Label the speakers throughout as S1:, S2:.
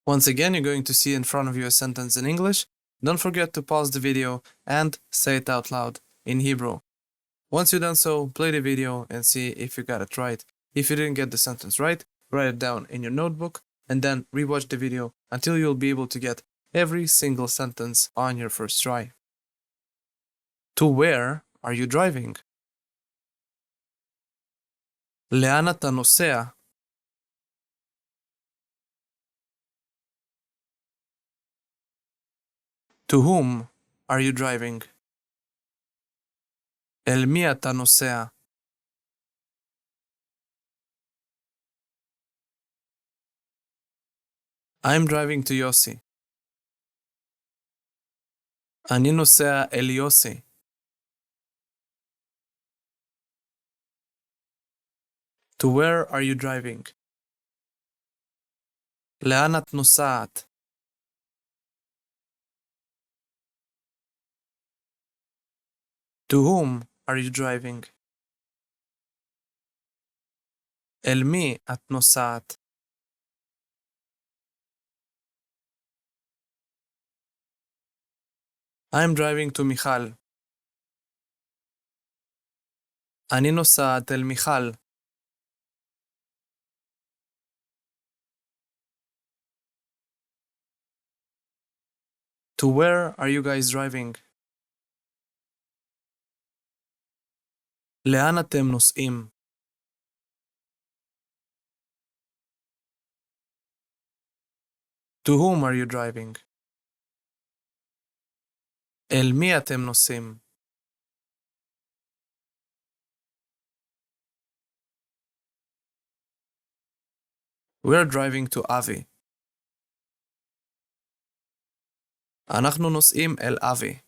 S1: Once again, you're going to see in front of you a sentence in English. Don't forget to pause the video and say it out loud in Hebrew. Once you've done so, play the video and see if you got it right. If you didn't get the sentence right, write it down in your notebook and then rewatch the video until you'll be able to get every single sentence on your first try. To where are you driving? לאן אתה נוסע? To whom are you driving? אל מי אתה נוסע? I'm driving to Yossi. אני נוסע אל יוסי. To where are you driving? לאן את נוסעת? To whom are you driving? אל מי את נוסעת? I'm driving to מיכל. אני נוסעת אל מיכל. To where are you guys driving? לאן אתם נוסעים? To whom are you driving? אל מי אתם נוסעים? We're driving to אבי. אנחנו נוסעים אל אבי.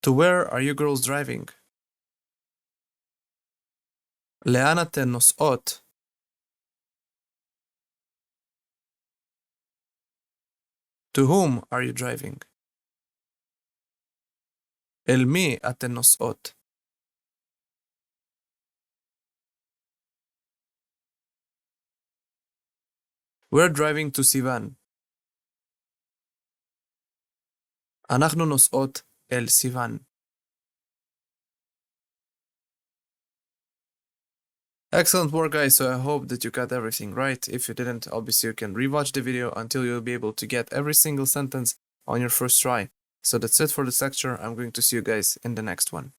S1: To where are you girls driving? לאן אתן נוסעות? To whom are you driving? אל מי אתן נוסעות? We're driving to סיוון. אנחנו נוסעות אל סיוון. Excellent work, guys. So I hope that you got everything right. If you didn't, obviously you can rewatch the video until you'll be able to get every single sentence on your first try. So that's it for this lecture. I'm going to see you guys in the next one.